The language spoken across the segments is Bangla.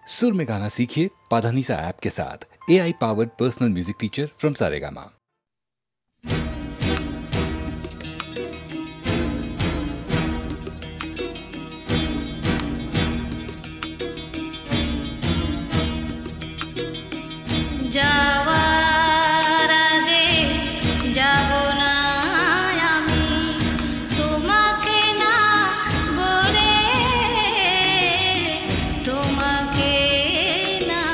सुर में गाना सीखिए पाधानीसा ऐप के साथ। AI powered personal music teacher from Saregama. যাওয়ার আগে যাব না আমি তোমাকে না বলে, তোমাকে না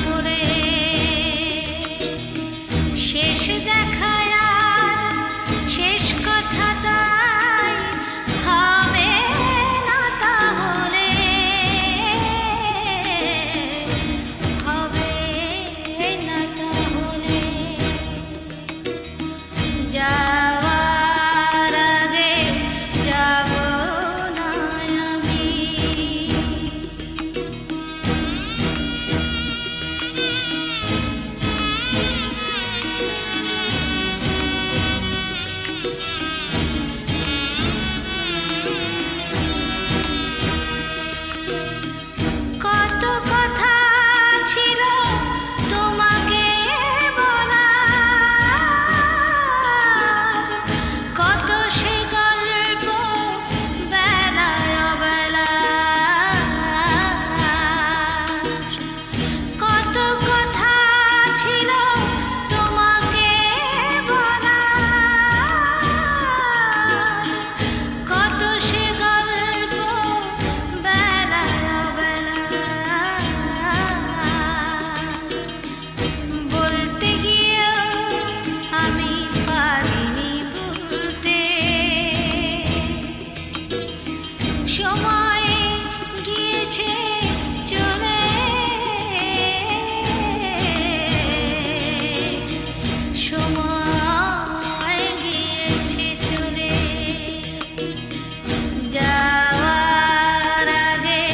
বলে। শেষ দেখায় আর শেষ কথা তাই হবে না, তাহলে হবে না, তাহলে যাওয়ার আগে যাব না আমি। কত কথা ছিল তোমাকে বলা, কত সে গল্প বেলায় অবেলা, কত কথা ছিল তোমাকে বলা, কত সে গল্প বেলায় অবেলা। বলতে গিয়েও আমি পারিনি বলতে, সময় গিয়েছে চলে, সময় গিয়েছে চলে। যাওয়ার আগে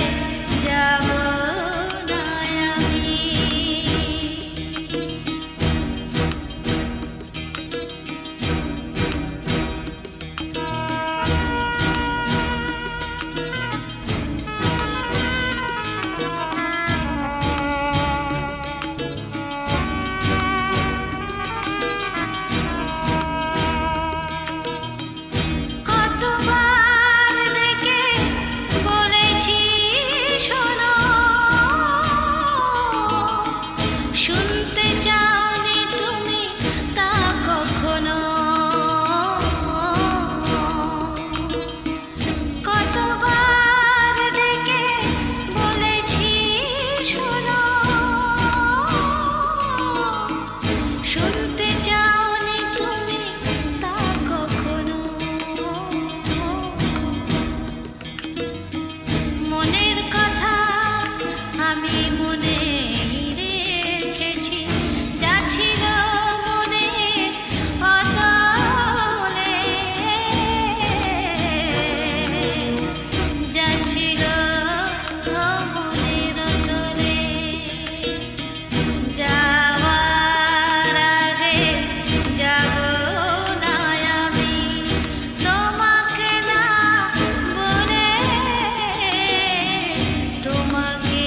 যাব না আমি। কতবার ডেকে বলেছি শোনো, শুনতে চাওনি তুমি তা কখনো। কতবার ডেকে বলেছি শোনো, শুনতে চাওনি তুমি তা কখনো। মনের কথা আমি মনে রেখেছি, যা ছিল মনে অতলে, যা ছিল মনের অতলে। যাওয়ার আগে যাব না আমি তোমাকে না বলে, তোমাকে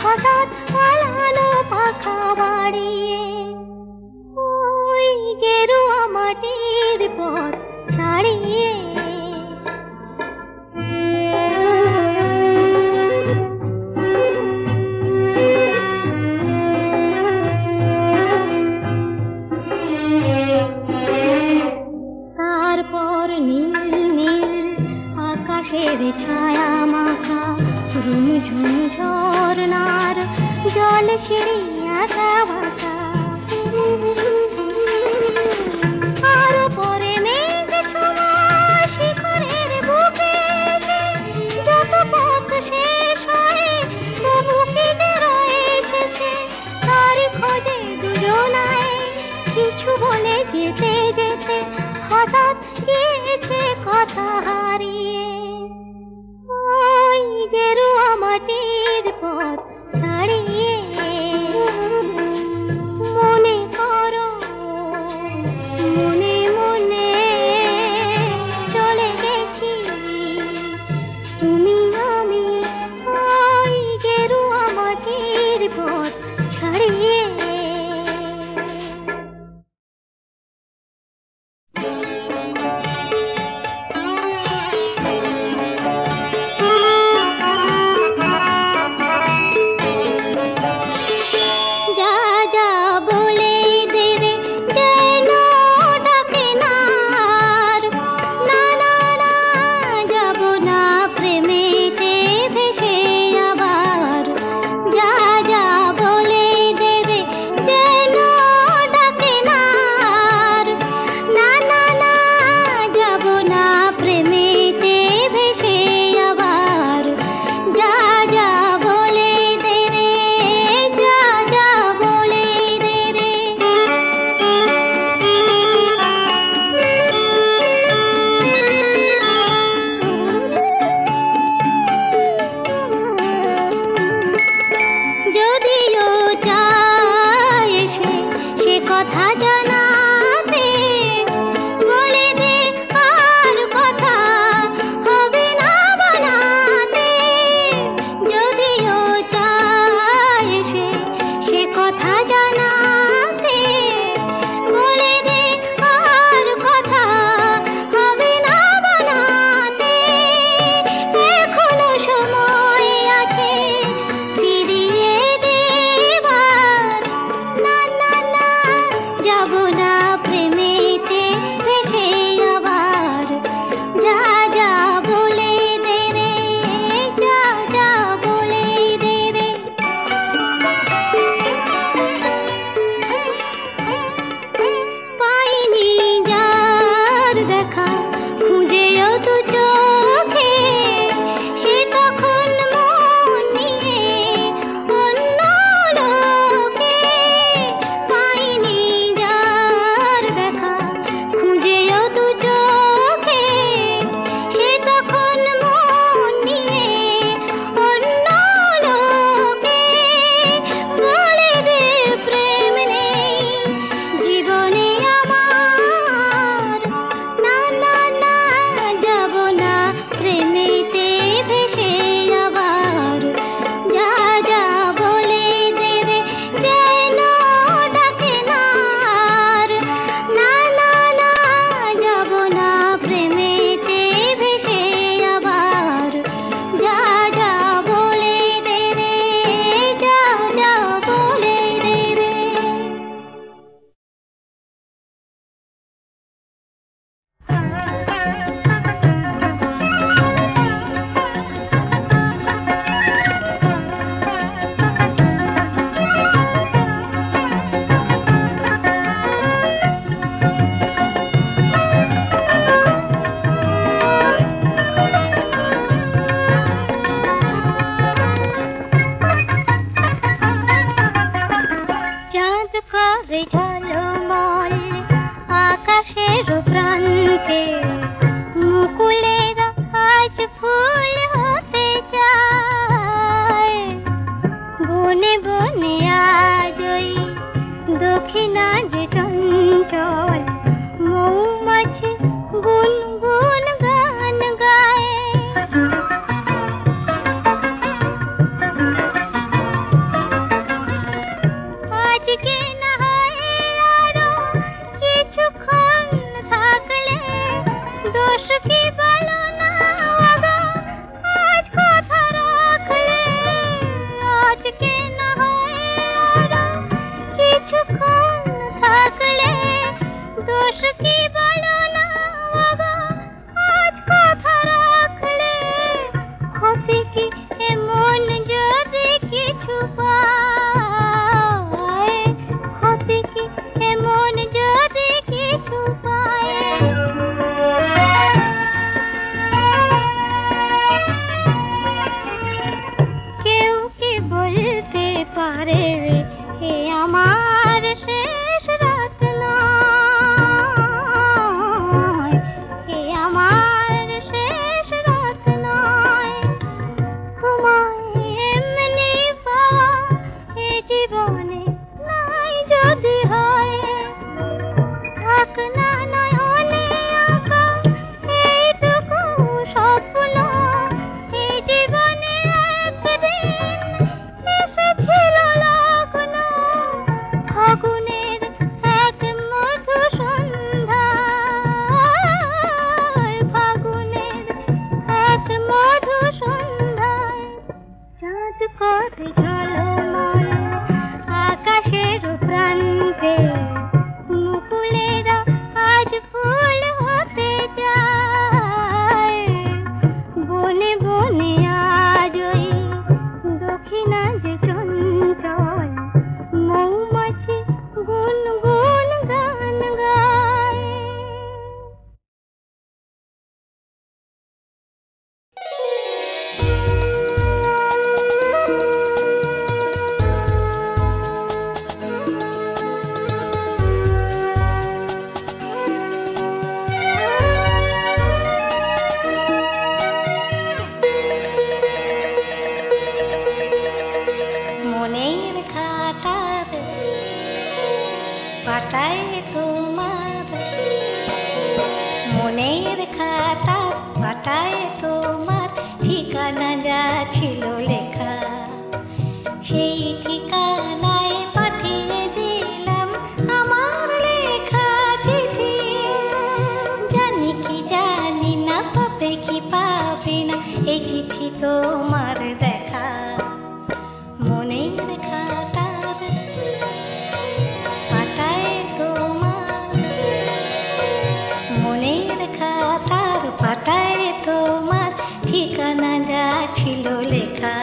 হঠাৎ পালানো পাখা বাড়িয়ে ওই গেরুয়া মাটির পথ ছাড়িয়ে। তারপর নীল নীল আকাশের ছায়া মাখা ঝুমঝুম ঝরনার জল সিঁড়ি আঁকা বাঁকা। আরো পরে মেঘ ছোঁয়া শিখরের বুকে এসে যত পথ শেষ হয় তবু কি যে রয়ে শেষে তারই খোঁজে দুজনায় কিছু বলে যেতে যেতে হঠাৎ গিয়েছে কথা হারিয়ে ওই গেরুয়া মাটির পথ ছাড়িয়ে। মনে করো ঝলমল আকাশের প্রান্তে মুকুলেরা আজ ফুল হতে যায়। বনে বনে আজ ওই দক্ষিণা যে চঞ্চল মৌমাছি গুনগুন গান গায়। মনের খাতার পাতায় তোমার, মনের খাতার পাতায় তোমার ঠিকানা যা ছিল লেখা, সেই ঠিকানায় পাঠিয়ে দিলাম আমার লেখা চিঠি। জানি কি জানি না, পাবে কি পাবে না এই চিঠি তোমার দেখা। মনের খাতার পাতায় তোমার, মনের খাতার পাতায় তোমার ঠিকানা যা ছিল লেখা।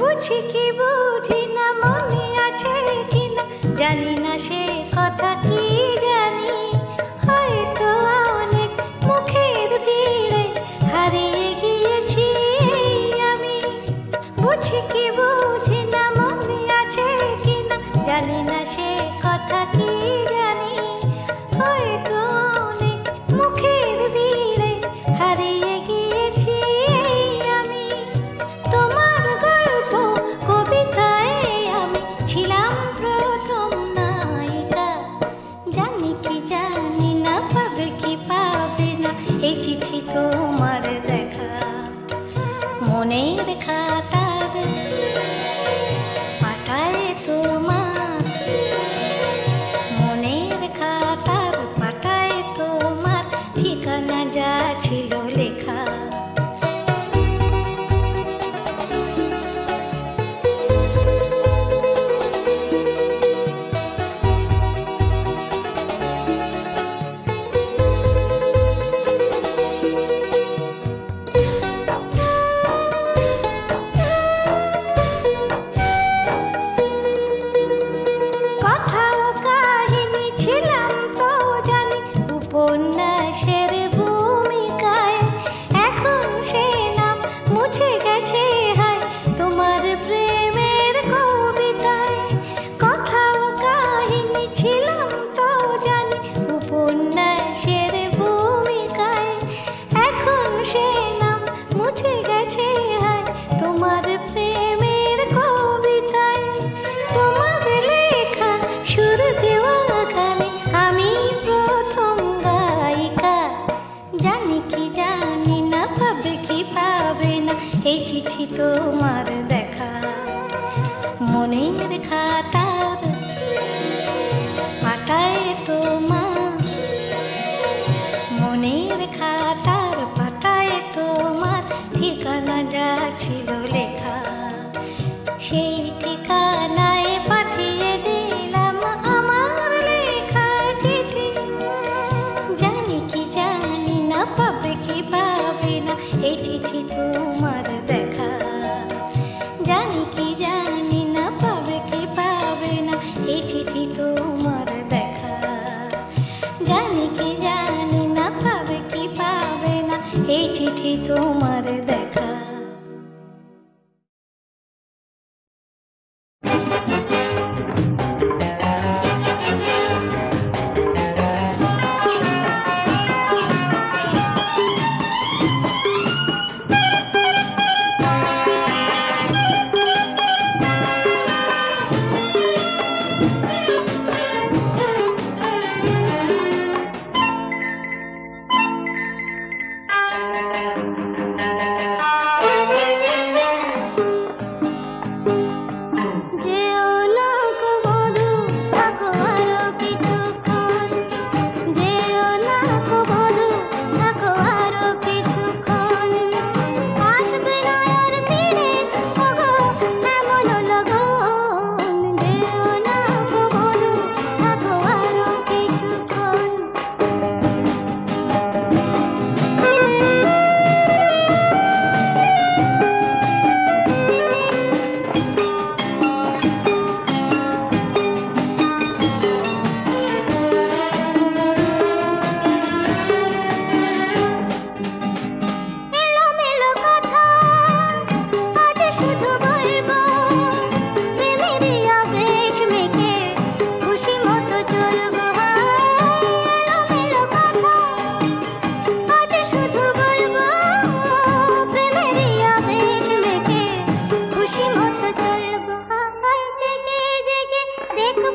বুঝি কি বুঝি না, মনে আছে কিনা জানি না, সে কথা কি জানি। হয়তো অনেক মুখের ভিড়ে হারিয়ে গিয়েছি আমি। বুঝি কি বুঝি না, মনে আছে কিনা জানি না, সে কথা কি জানি। হয়তো অনেক মুখের ভিড়ে হারিয়ে গিয়েছি আমি। তোমার গল্প কবিতায় আমি ছিলাম প্রথম নায়িকা। জানি কি জানি না, পাবে কি পাবে না এই চিঠি তোমার দেখা। মনের খাতার পাতায় তোমার,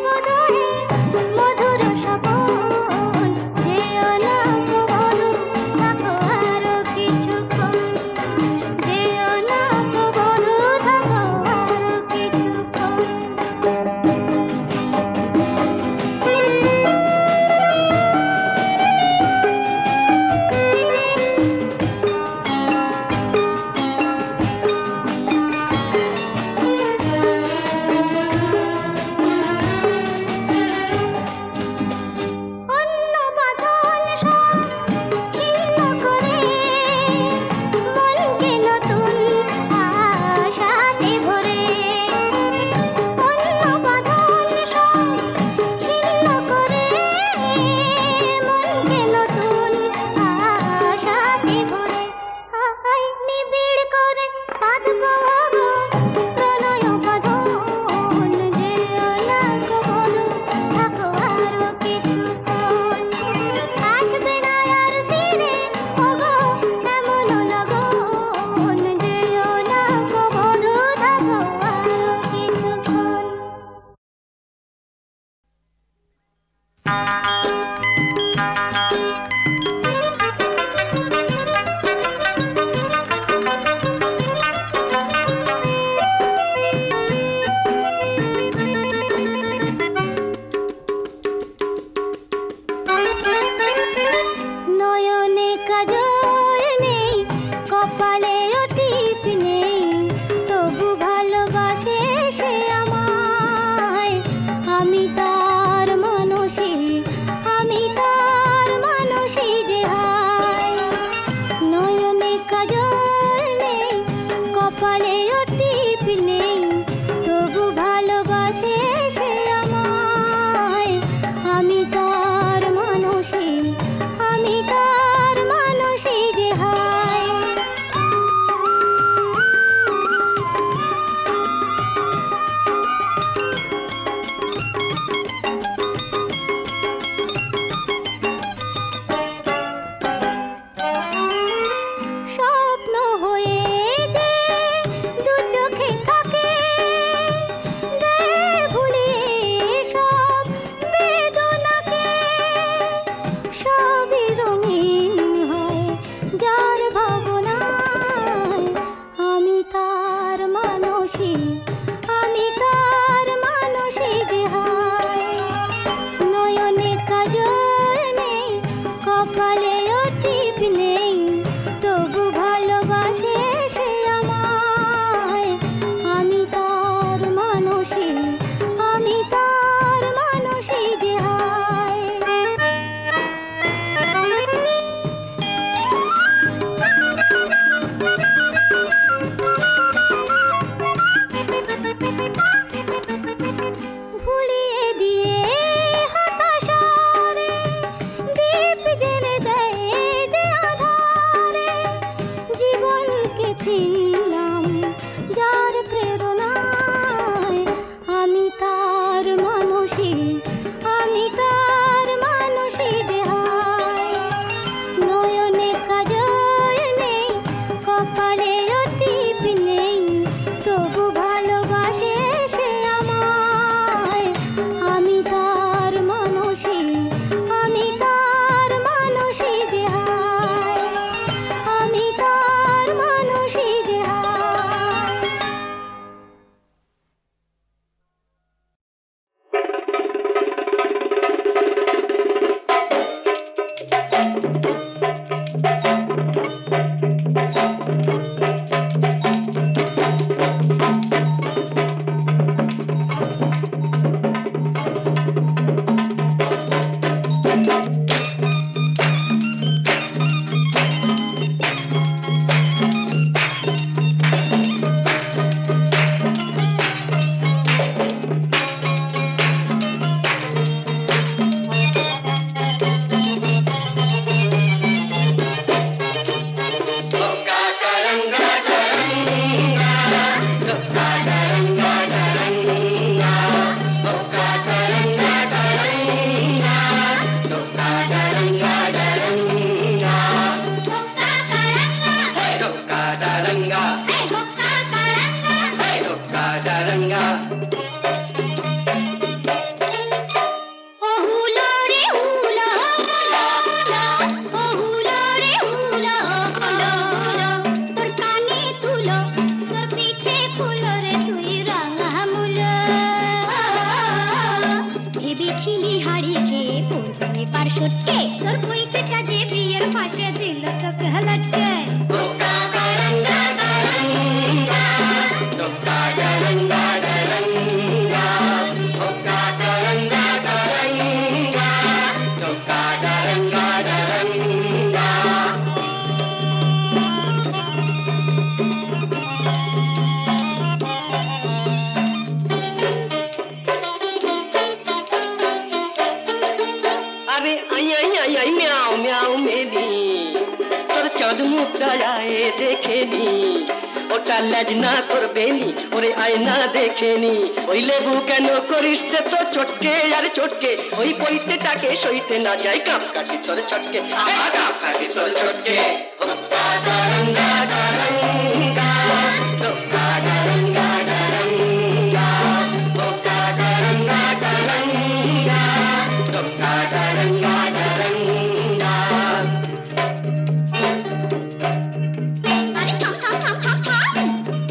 বদলে মধুর স্বপন যেও না গো বধূ থাকো আরো কিছুক্ষণ যেও না গো বধূ থাকো আরো কিছুক্ষণ ভেবেছিলি হাড়ি খেয়ে পড়বে পার সটকে তোর বইটা যে বিয়ের পাশে দিল তোকে লটকে अरे आई आई आई आई म्याओ म्याओ मेरी তোর চাঁদ মুখটা আয়ে দেখেনি ওটা লাজ না করবে নি ওরে আয়না দেখেনি ওই লেবু কেন করিস তো চটকে আর চটকে ওই পৈতেটাকে সইতে না যায় কাপ কাটি তোর চটকে কাপ কাটি তোর চটকে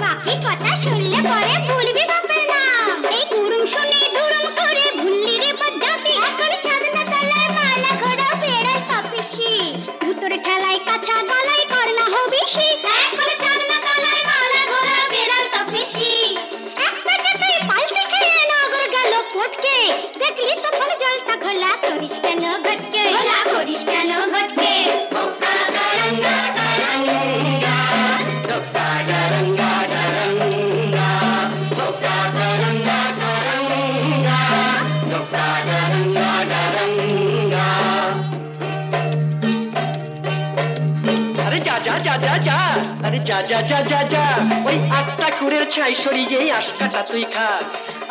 বাকি কথা শুনলে পরে ভুলবি বাপের নাম এই গুড়ুম শুনে দুরুম করে ভুললি রে বজ্জাতি এখন চাঁদনা তলায় মালা ঘোড়া বেড়াল কাপিসি ভুতরে ঠেলায় কাছা গলায় করনা হবিসি এখন চাঁদনা তলায় মালা ঘোড়া বেড়াল কাপিসি এক পেটেতেই পাল্টে খেয়ে নগর গেল ফটকে দেখলি তখন জলটা ঘোলা করিস কেন ঘটকে ঘোলা করিস কেন ঘটকে আরে যা যা যা যা যা আরে যা যা যা যা যা ওই আস্তা কুড়ের ছাই সরিয়ে আশকাটা তুই খা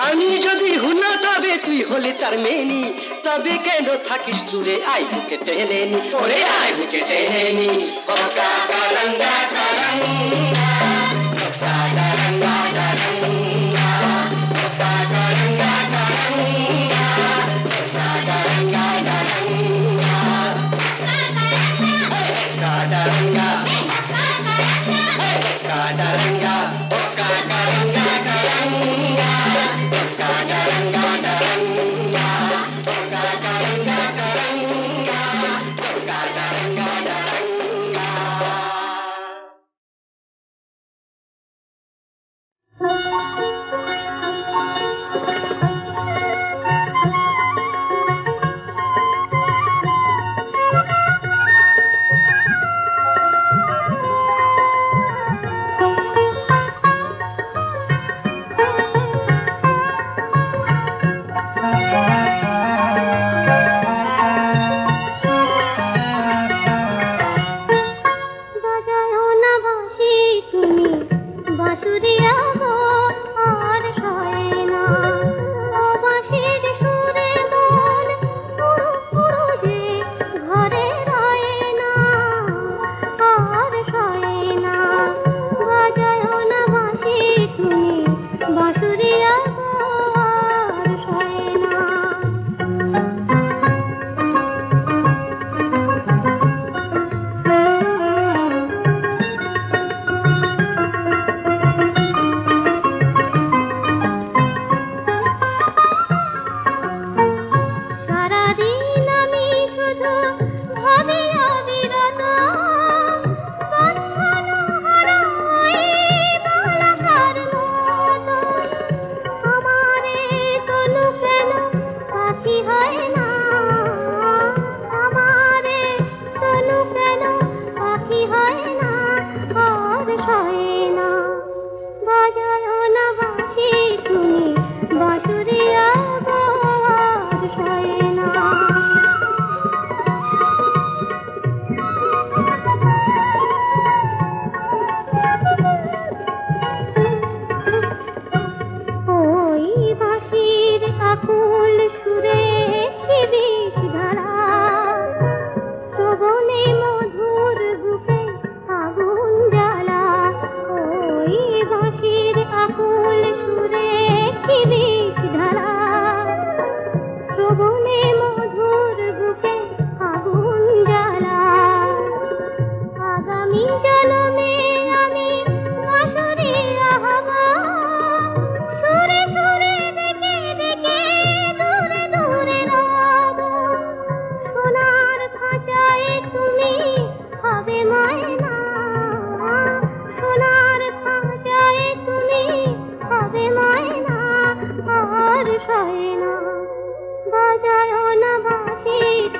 আমি যদি হুনা তবে তুই হলে তার মেনি তবে কেন থাকিস দূরে আই বুকে টেনে নি ওরে আই বুকে টেনে নি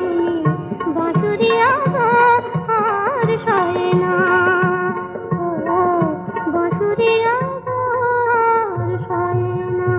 শুনি বাঁশুরি আর সয় না, ও বাঁশুরি আর সয় না।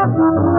Thank you.